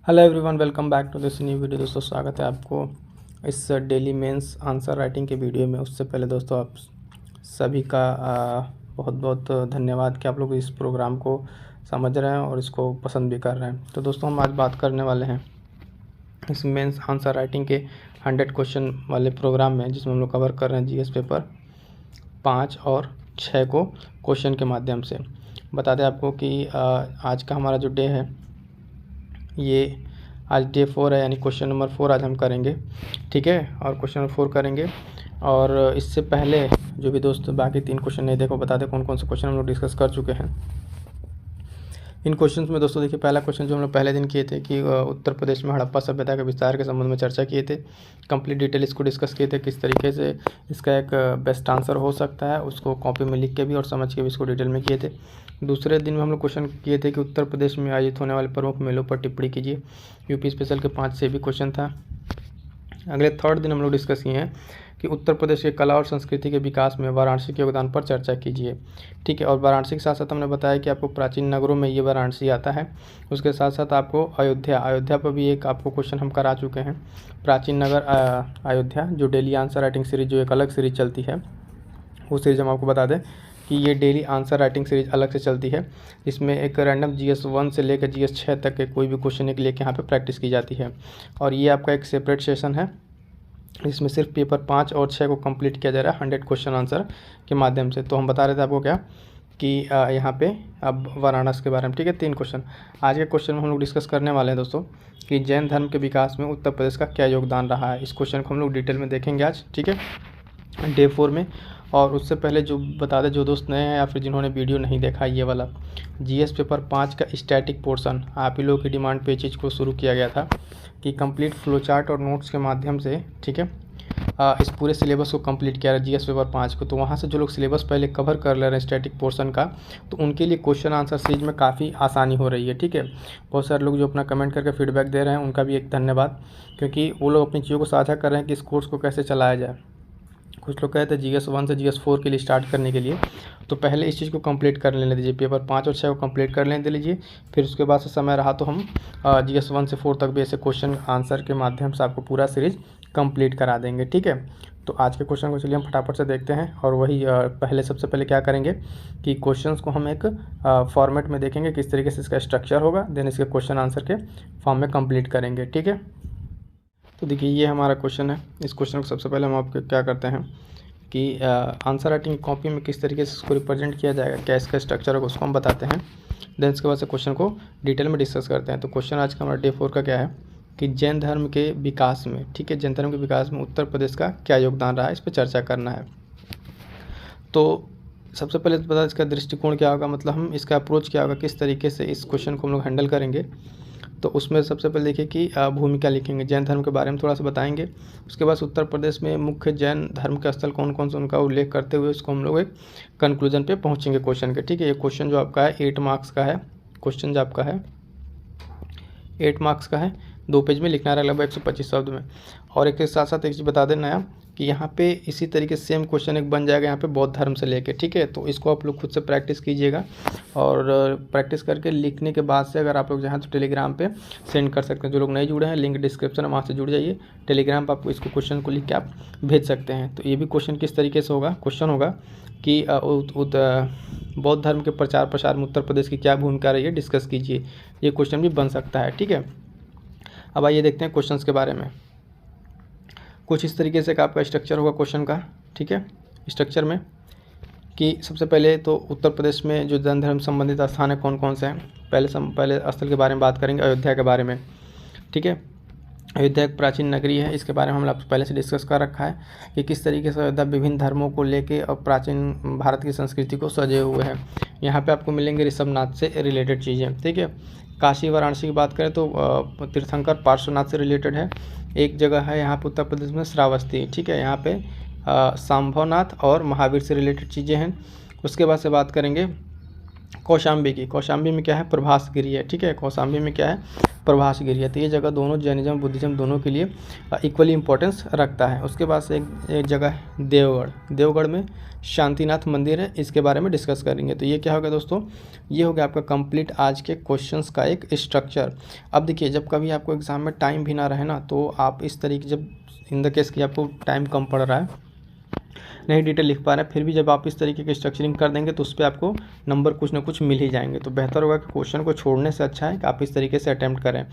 Hello everyone, welcome back to this new video. दोस्तों, स्वागत है आपको इस डेली मेंस आंसर राइटिंग के वीडियो में। उससे पहले दोस्तों, आप सभी का बहुत बहुत धन्यवाद कि आप लोग इस प्रोग्राम को समझ रहे हैं और इसको पसंद भी कर रहे हैं। तो दोस्तों, हम आज बात करने वाले हैं इस मेंस आंसर राइटिंग के 100 क्वेश्चन वाले प्रोग्राम में, जिसमें हम लोग कवर कर रहे हैं जीएस पेपर 5 और 6 को क्वेश्चन के माध्यम से। बता दें आपको कि आज का हमारा जो डे है, ये आज डे 4 है, यानी क्वेश्चन नंबर 4 आज हम करेंगे। ठीक है, और क्वेश्चन नंबर 4 करेंगे। और इससे पहले जो भी दोस्त बाकी 3 क्वेश्चन नहीं देखो, बता दें कौन कौन से क्वेश्चन हम लोग डिस्कस कर चुके हैं इन क्वेश्चंस में। दोस्तों देखिए, पहला क्वेश्चन जो हम लोग पहले दिन किए थे कि उत्तर प्रदेश में हड़प्पा सभ्यता के विस्तार के संबंध में चर्चा किए थे। कंप्लीट डिटेल इसको डिस्कस किए थे, किस तरीके से इसका एक बेस्ट आंसर हो सकता है, उसको कॉपी में लिख के भी और समझ के भी इसको डिटेल में किए थे। दूसरे दिन में हम लोग क्वेश्चन किए थे कि उत्तर प्रदेश में आयोजित होने वाले प्रमुख मेलों पर टिप्पणी कीजिए। यूपी स्पेशल के 5 से भी क्वेश्चन था। अगले थर्ड दिन हम लोग डिस्कस किए हैं कि उत्तर प्रदेश के कला और संस्कृति के विकास में वाराणसी के योगदान पर चर्चा कीजिए। ठीक है, और वाराणसी के साथ साथ हमने बताया कि आपको प्राचीन नगरों में ये वाराणसी आता है। उसके साथ साथ आपको अयोध्या पर भी एक आपको क्वेश्चन हम करा चुके हैं। प्राचीन नगर अयोध्या, जो डेली आंसर राइटिंग सीरीज जो एक अलग सीरीज चलती है, वो सीरीज हम आपको बता दें कि ये डेली आंसर राइटिंग सीरीज अलग से चलती है। इसमें एक रैंडम जीएस 1 से लेकर जीएस 6 तक के कोई भी क्वेश्चन एक लेके यहाँ पे प्रैक्टिस की जाती है। और ये आपका एक सेपरेट सेशन है, इसमें सिर्फ पेपर 5 और 6 को कंप्लीट किया जा रहा है 100 क्वेश्चन आंसर के माध्यम से। तो हम बता रहे थे आपको क्या कि यहाँ पे अब वाराणसी के बारे में। ठीक है, 3 क्वेश्चन आज के क्वेश्चन में हम लोग डिस्कस करने वाले हैं दोस्तों कि जैन धर्म के विकास में उत्तर प्रदेश का क्या योगदान रहा है। इस क्वेश्चन को हम लोग डिटेल में देखेंगे आज। ठीक है, डे 4 में। और उससे पहले जो बता दें, जो दोस्त नए हैं या फिर जिन्होंने वीडियो नहीं देखा, ये वाला जीएस पेपर 5 का स्टैटिक पोर्शन आप ही लोगों की डिमांड पे चीज़ को शुरू किया गया था कि कंप्लीट फ्लो चार्ट और नोट्स के माध्यम से, ठीक है, इस पूरे सिलेबस को कंप्लीट किया है जीएस पेपर 5 को। तो वहाँ से जो लोग सिलेबस पहले कवर कर ले रहे हैं स्टैटिक पोर्शन का, तो उनके लिए क्वेश्चन आंसर सीरीज में काफ़ी आसानी हो रही है। ठीक है, बहुत सारे लोग जो अपना कमेंट करके फीडबैक दे रहे हैं, उनका भी एक धन्यवाद, क्योंकि वो लोग अपनी चीज़ों को साझा कर रहे हैं कि इस कोर्स को कैसे चलाया जाए। कुछ लोग कहते हैं जीएस 1 से जीएस 4 के लिए स्टार्ट करने के लिए, तो पहले इस चीज़ को कंप्लीट कर लेने दीजिए, पेपर 5 और 6 को कंप्लीट कर लेने दीजिए। फिर उसके बाद से समय रहा तो हम जीएस 1 से 4 तक भी ऐसे क्वेश्चन आंसर के माध्यम से आपको पूरा सीरीज कंप्लीट करा देंगे। ठीक है, तो आज के क्वेश्चन को चलिए हम फटाफट से देखते हैं। और वही पहले सबसे पहले क्या करेंगे कि क्वेश्चंस को हम एक फॉर्मेट में देखेंगे, किस तरीके से इसका स्ट्रक्चर होगा, देन इसके क्वेश्चन आंसर के फॉर्म में कंप्लीट करेंगे। ठीक है, तो देखिए ये हमारा क्वेश्चन है। इस क्वेश्चन को सबसे पहले हम आपको क्या करते हैं कि आंसर राइटिंग कॉपी में किस तरीके से इसको रिप्रेजेंट किया जाएगा, क्या इसका स्ट्रक्चर होगा, उसको हम बताते हैं। देन इसके बाद से क्वेश्चन को डिटेल में डिस्कस करते हैं। तो क्वेश्चन आज का हमारा डे 4 का क्या है कि जैन धर्म के विकास में, ठीक है, जैन धर्म के विकास में उत्तर प्रदेश का क्या योगदान रहा है, इस पर चर्चा करना है। तो सबसे पहले तो बता इसका दृष्टिकोण क्या होगा, मतलब हम इसका अप्रोच क्या होगा, किस तरीके से इस क्वेश्चन को हम लोग हैंडल करेंगे। तो उसमें सबसे पहले देखिए कि भूमिका लिखेंगे, जैन धर्म के बारे में थोड़ा सा बताएंगे। उसके बाद उत्तर प्रदेश में मुख्य जैन धर्म के स्थल कौन कौन से, उनका उल्लेख करते हुए उसको हम लोग एक कंक्लूजन पे पहुंचेंगे क्वेश्चन के। ठीक है, ये क्वेश्चन जो आपका है 8 मार्क्स का है। क्वेश्चन जो आपका है 8 मार्क्स का है, 2 पेज में लिखना है, लगभग 125 शब्द में। और एक के साथ साथ एक चीज़ बता देना है कि यहाँ पे इसी तरीके से सेम क्वेश्चन एक बन जाएगा यहाँ पे बौद्ध धर्म से लेके। ठीक है, तो इसको आप लोग खुद से प्रैक्टिस कीजिएगा, और प्रैक्टिस करके लिखने के बाद से अगर आप लोग चाहें तो टेलीग्राम पे सेंड कर सकते हैं। जो लोग नहीं जुड़े हैं, लिंक डिस्क्रिप्शन है, वहाँ से जुड़ जाइए। टेलीग्राम पर आपको इसको क्वेश्चन को लिख के आप भेज सकते हैं। तो ये भी क्वेश्चन किस तरीके से होगा, क्वेश्चन होगा कि बौद्ध धर्म के प्रचार प्रसार में उत्तर प्रदेश की क्या भूमिका रही है, डिस्कस कीजिए। ये क्वेश्चन भी बन सकता है। ठीक है, अब आइए देखते हैं क्वेश्चंस के बारे में। कुछ इस तरीके से आपका स्ट्रक्चर होगा क्वेश्चन का। ठीक है, स्ट्रक्चर में कि सबसे पहले तो उत्तर प्रदेश में जो जैन धर्म संबंधित स्थान है कौन कौन से हैं, पहले स्थल के बारे में बात करेंगे, अयोध्या के बारे में। ठीक है, अयोध्या एक प्राचीन नगरी है, इसके बारे में हम पहले से डिस्कस कर रखा है कि किस तरीके से अयोध्या विभिन्न धर्मों को लेके और प्राचीन भारत की संस्कृति को सजे हुए है। यहाँ पे आपको मिलेंगे ऋषभनाथ से रिलेटेड चीज़ें। ठीक है, काशी वाराणसी की बात करें तो तीर्थंकर पार्श्वनाथ से रिलेटेड है। एक जगह है यहाँ पे उत्तर प्रदेश में श्रावस्ती। ठीक है, यहाँ पे सांभवनाथ और महावीर से रिलेटेड चीज़ें हैं। उसके बाद से बात करेंगे कौशाम्बी में क्या है, प्रभास गिरी है, ठीक है। कौशाम्बी में क्या है, प्रभास गिरी है। तो ये जगह दोनों जैनिज्म बुद्धिज्म दोनों के लिए इक्वली इंपॉर्टेंस रखता है। उसके बाद से एक जगह है देवगढ़ में शांतिनाथ मंदिर है, इसके बारे में डिस्कस करेंगे। तो ये क्या होगा दोस्तों, ये हो गया आपका कंप्लीट आज के क्वेश्चंस का एक स्ट्रक्चर। अब देखिए, जब कभी आपको एग्जाम में टाइम भी ना रहे ना, तो आप इस तरीके, जब इन द केस कि आपको टाइम कम पड़ रहा है, नहीं डिटेल लिख पा रहे हैं, फिर भी जब आप इस तरीके की स्ट्रक्चरिंग कर देंगे तो उस पर आपको नंबर कुछ ना कुछ मिल ही जाएंगे। तो बेहतर होगा कि क्वेश्चन को छोड़ने से अच्छा है कि आप इस तरीके से अटैम्प्ट करें।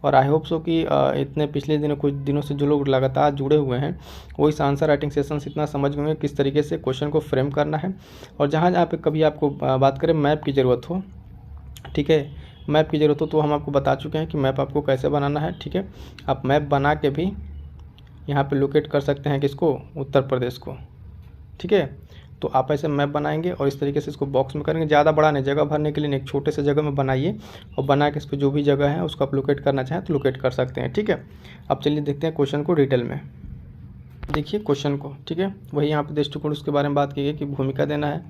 और आई होप सो कि इतने पिछले दिनों कुछ दिनों से जो लोग लगातार जुड़े हुए हैं वो इस आंसर राइटिंग सेशंस इतना समझ गए किस तरीके से क्वेश्चन को फ्रेम करना है। और जहाँ जहाँ पे कभी आपको बात करें मैप की ज़रूरत हो, ठीक है, मैप की ज़रूरत हो, तो हम आपको बता चुके हैं कि मैप आपको कैसे बनाना है, ठीक है। आप मैप बना के भी यहाँ पे लोकेट कर सकते हैं किसको, उत्तर प्रदेश को, ठीक है। तो आप ऐसे मैप बनाएंगे और इस तरीके से इसको बॉक्स में करेंगे, ज़्यादा बड़ा नहीं, जगह भरने के लिए एक छोटे से जगह में बनाइए और बना के इस पर जो भी जगह है उसको आप लोकेट करना चाहें तो लोकेट कर सकते हैं, ठीक है। अब चलिए देखते हैं क्वेश्चन को डिटेल में। देखिए क्वेश्चन को, ठीक है, वही यहाँ पे दृष्टिकोण उसके बारे में बात की गई कि भूमिका देना है,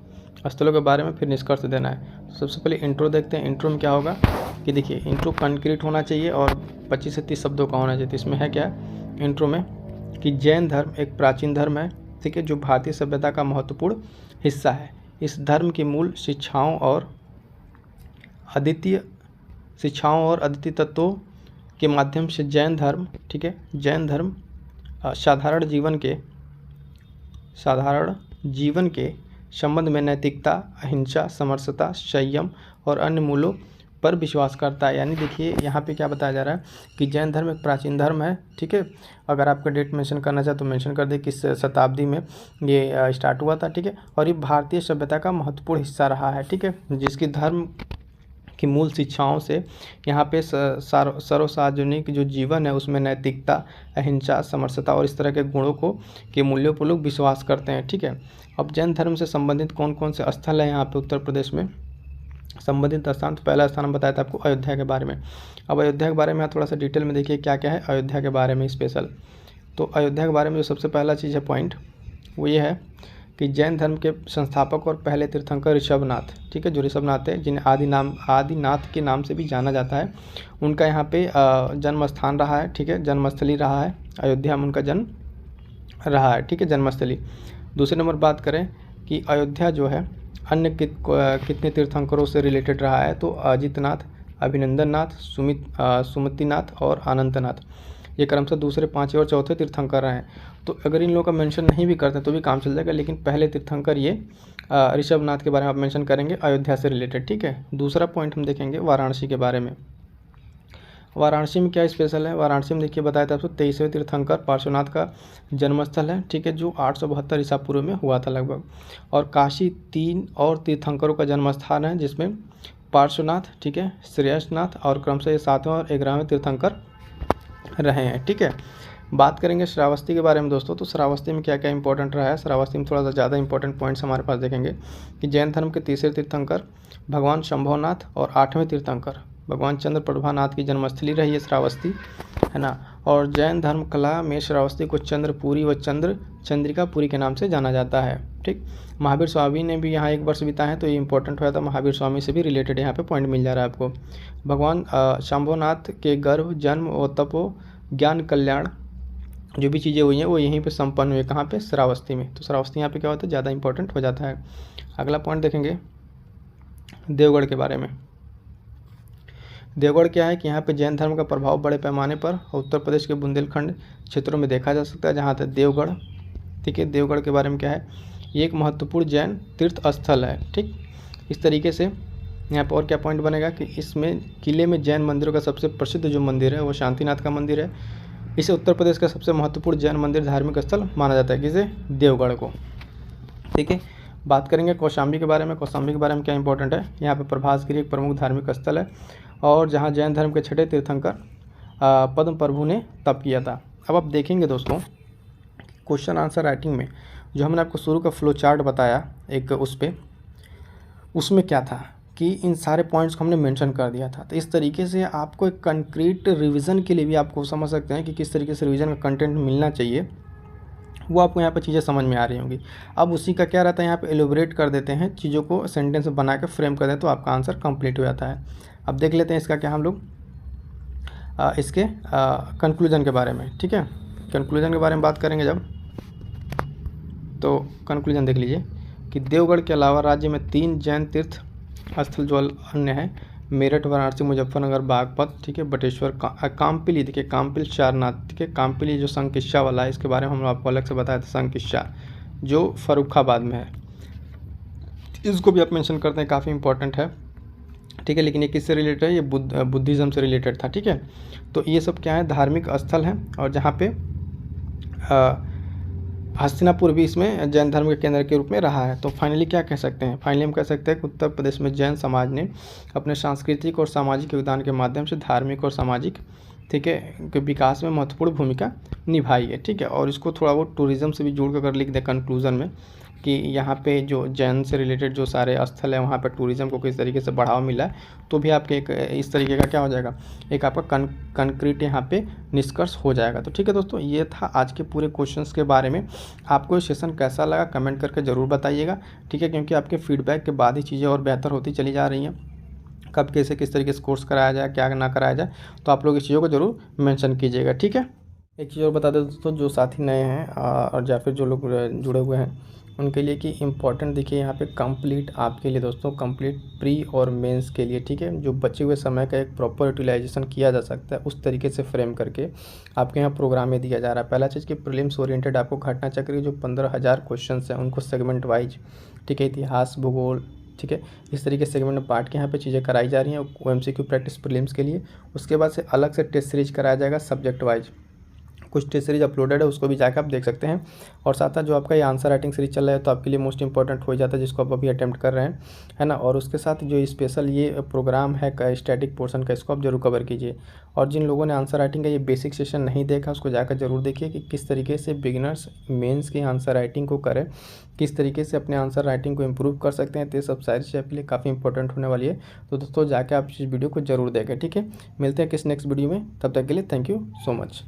स्थलों के बारे में, फिर निष्कर्ष देना है। सबसे पहले इंट्रो देखते हैं। इंट्रो में क्या होगा कि देखिए, इंट्रो कंक्रीट होना चाहिए और 25 से 30 शब्दों का होना चाहिए। तो इसमें है क्या इंट्रो में कि जैन धर्म एक प्राचीन धर्म है, ठीक है, जो भारतीय सभ्यता का महत्वपूर्ण हिस्सा है। इस धर्म की मूल शिक्षाओं और अद्वितीय तत्वों के माध्यम से जैन धर्म, ठीक है, जैन धर्म साधारण जीवन के संबंध में नैतिकता, अहिंसा, समरसता, संयम और अन्य मूल्यों पर विश्वास करता है। यानी देखिए यहाँ पे क्या बताया जा रहा है कि जैन धर्म एक प्राचीन धर्म है, ठीक है। अगर आपका डेट मेंशन करना चाहे तो मेंशन कर दे किस शताब्दी में ये स्टार्ट हुआ था, ठीक है। और ये भारतीय सभ्यता का महत्वपूर्ण हिस्सा रहा है, ठीक है, जिसकी धर्म की मूल शिक्षाओं से यहाँ पे सर्वसार्वजनिक जो जीवन है उसमें नैतिकता, अहिंसा, समरसता और इस तरह के गुणों के मूल्यों पर लोग विश्वास करते हैं, ठीक है। अब जैन धर्म से संबंधित कौन कौन से स्थल है यहाँ पे उत्तर प्रदेश में संबंधित स्थान, तो पहला स्थान हम बताया था आपको अयोध्या के बारे में। अब अयोध्या के बारे में थोड़ा सा डिटेल में देखिए क्या क्या है अयोध्या के बारे में स्पेशल। तो अयोध्या के बारे में जो सबसे पहला चीज़ है पॉइंट वो ये है कि जैन धर्म के संस्थापक और पहले तीर्थंकर ऋषभनाथ, ठीक है, जो ऋषभनाथ है जिन्हें आदिनाथ के नाम से भी जाना जाता है, उनका यहाँ पे जन्म स्थान रहा है, ठीक है, जन्मस्थली रहा है, अयोध्या में उनका जन्म रहा है, ठीक है, जन्मस्थली। दूसरे नंबर बात करें कि अयोध्या जो है अन्य कितने तीर्थंकरों से रिलेटेड रहा है, तो अजितनाथ, अभिनंदननाथ, सुमतिनाथ और अनंतनाथ, ये क्रमशः दूसरे, पाँचवें और चौथे तीर्थंकर रहे हैं। तो अगर इन लोगों का मेंशन नहीं भी करते तो भी काम चल जाएगा, लेकिन पहले तीर्थंकर ये ऋषभनाथ के बारे में आप मेंशन करेंगे अयोध्या से रिलेटेड, ठीक है। दूसरा पॉइंट हम देखेंगे वाराणसी के बारे में। वाराणसी में क्या स्पेशल है, वाराणसी में देखिए बताया था आपको 23वें तीर्थंकर पार्श्वनाथ का जन्मस्थल है, ठीक है, जो 872 ईसा पूर्व में हुआ था लगभग। और काशी 3 और तीर्थंकरों का जन्म स्थान है, जिसमें पार्श्वनाथ, ठीक है, श्रेयसनाथ और क्रमशः ये 7वें और 11वें तीर्थंकर रहे हैं, ठीक है। बात करेंगे श्रावस्ती के बारे में दोस्तों। तो श्रावस्ती में क्या क्या इंपॉर्टेंट रहा है, श्रावस्ती में थोड़ा सा ज़्यादा इंपॉर्टेंट पॉइंट्स हमारे पास देखेंगे कि जैन धर्म के तीसरे तीर्थंकर भगवान शंभवनाथ और 8वें तीर्थंकर भगवान चंद्र प्रभानाथ की जन्मस्थली रही है श्रावस्ती, है ना। और जैन धर्म कला में श्रावस्ती को चंद्रपुरी व चंद्रिकापुरी के नाम से जाना जाता है, ठीक। महावीर स्वामी ने भी यहाँ 1 वर्ष बिताए हैं, तो ये इंपॉर्टेंट हुआ था, महावीर स्वामी से भी रिलेटेड यहाँ पे पॉइंट मिल जा रहा है आपको। भगवान शंभवनाथ के गर्भ, जन्म व तपो ज्ञान कल्याण जो भी चीज़ें हुई हैं वो यहीं पे संपन्न हुई, कहाँ पे, श्रावस्ती में। तो श्रावस्ती यहाँ पे क्या होता है, ज़्यादा इंपॉर्टेंट हो जाता है। अगला पॉइंट देखेंगे देवगढ़ के बारे में। देवगढ़ क्या है कि यहाँ पे जैन धर्म का प्रभाव बड़े पैमाने पर उत्तर प्रदेश के बुंदेलखंड क्षेत्रों में देखा जा सकता है, जहाँ तक देवगढ़, ठीक है। देवगढ़ के बारे में क्या है, ये एक महत्वपूर्ण जैन तीर्थ स्थल है, ठीक। इस तरीके से यहाँ पर और क्या पॉइंट बनेगा कि इसमें किले में जैन मंदिरों का सबसे प्रसिद्ध जो मंदिर है वो शांतिनाथ का मंदिर है। इसे उत्तर प्रदेश का सबसे महत्वपूर्ण जैन मंदिर धार्मिक स्थल माना जाता है, किसे, देवगढ़ को, ठीक है। बात करेंगे कौशाम्बी के बारे में। कौशाम्बी के बारे में क्या इंपॉर्टेंट है, यहाँ पे प्रभासगिरी एक प्रमुख धार्मिक स्थल है और जहाँ जैन धर्म के 6ठे तीर्थंकर पद्म प्रभु ने तप किया था। अब आप देखेंगे दोस्तों क्वेश्चन आंसर राइटिंग में जो हमने आपको शुरू का फ्लो चार्ट बताया एक उसमें क्या था कि इन सारे पॉइंट्स को हमने मेंशन कर दिया था। तो इस तरीके से आपको एक कंक्रीट रिवीजन के लिए भी आपको समझ सकते हैं कि किस तरीके से रिवीजन का कंटेंट मिलना चाहिए, वो आपको यहाँ पे चीज़ें समझ में आ रही होंगी। अब उसी का क्या रहता है, यहाँ पे एलोबरेट कर देते हैं, चीज़ों को सेंटेंस बना के फ्रेम कर दें तो आपका आंसर कंप्लीट हो जाता है। अब देख लेते हैं इसका क्या हम लोग इसके कंक्लूजन के बारे में। ठीक है, कंक्लूजन के बारे में बात करेंगे जब, तो कंक्लूजन देख लीजिए कि देवगढ़ के अलावा राज्य में 3 जैन तीर्थ स्थल जो अन्य हैं, मेरठ, वाराणसी, मुजफ्फरनगर, बागपत, ठीक है, बटेश्वर, कामपिली, देखिए कामपिल सारनाथ, ठीक है, कामपिली जो संकिस्सा वाला है, इसके बारे में हम आपको अलग से बताया था, संकिस्सा जो फर्रुखाबाद में है, इसको भी आप मेंशन करते हैं, काफ़ी इंपॉर्टेंट है। ठीक है, लेकिन ये किससे रिलेटेड है, ये बुद्धिज़्म से रिलेटेड था। ठीक है, तो ये सब क्या है, धार्मिक स्थल हैं, और जहाँ पे हस्तिनापुर भी इसमें जैन धर्म के केंद्र के रूप में रहा है। तो फाइनली क्या कह सकते हैं, फाइनली हम कह सकते हैं कि उत्तर प्रदेश में जैन समाज ने अपने सांस्कृतिक और सामाजिक योगदान के माध्यम से धार्मिक और सामाजिक, ठीक है, के विकास में महत्वपूर्ण भूमिका निभाई है। ठीक है, और इसको थोड़ा बहुत टूरिज़्म से भी जोड़ कर लिख दें कंक्लूज़न में कि यहाँ पे जो जैन से रिलेटेड जो सारे स्थल है वहाँ पर टूरिज़्म को किस तरीके से बढ़ावा मिला है, तो भी आपके एक इस तरीके का क्या हो जाएगा, एक आपका कंक्रीट यहाँ पे निष्कर्ष हो जाएगा। तो ठीक है दोस्तों, ये था आज के पूरे क्वेश्चंस के बारे में। आपको ये सेशन कैसा लगा कमेंट करके ज़रूर बताइएगा। ठीक है, क्योंकि आपके फीडबैक के बाद ही चीज़ें और बेहतर होती चली जा रही हैं। कब कैसे किस तरीके से कोर्स कराया जाए, क्या ना कराया जाए, तो आप लोग इस चीज़ों को ज़रूर मेंशन कीजिएगा। ठीक है, एक चीज़ और बता दें दोस्तों, जो साथी नए हैं और या फिर जो लोग जुड़े हुए हैं उनके लिए कि इम्पॉर्टेंट देखिए यहाँ पे कंप्लीट आपके लिए दोस्तों, कंप्लीट प्री और मेंस के लिए, ठीक है, जो बचे हुए समय का एक प्रॉपर यूटिलाइजेशन किया जा सकता है उस तरीके से फ्रेम करके आपके यहाँ प्रोग्राम में दिया जा रहा है। पहला चीज़ कि प्रीलिम्स ओरिएंटेड आपको घटना चक्र की जो 15,000 क्वेश्चन हैं उनको सेगमेंट वाइज, ठीक है, इतिहास, भूगोल, ठीक है, इस तरीके से सेगमेंट में बांट के यहाँ पे चीज़ें कराई जा रही हैं OMCQ प्रैक्टिस प्रीलिम्स के लिए। उसके बाद से अलग से टेस्ट सीरीज कराया जाएगा सब्जेक्ट वाइज, कुछ टेस्ट सीरीज अपलोडेड है, उसको भी जाकर आप देख सकते हैं। और साथ साथ जो आपका ये आंसर राइटिंग सीरीज चल रहा है तो आपके लिए मोस्ट इंपॉर्टेंट हो जाता है, जिसको आप अभी अटेम्प्ट कर रहे हैं, है ना। और उसके साथ जो स्पेशल ये प्रोग्राम है स्टैटिक पोर्शन का, इसको आप जरूर कवर कीजिए। और जिन लोगों ने आंसर राइटिंग का ये बेसिक सेशन नहीं देखा उसको जाकर जरूर देखिए कि किस तरीके से बिगिनर्स मेंस की आंसर राइटिंग को करें, किस तरीके से अपने आंसर राइटिंग को इम्प्रूव कर सकते हैं। तो ये सब सारी चीज़ आपके लिए काफ़ी इंपॉर्टेंट होने वाली है। तो दोस्तों जाके आप इस वीडियो को जरूर देखें। ठीक है, मिलते हैं किस नेक्स्ट वीडियो में, तब तक के लिए थैंक यू सो मच।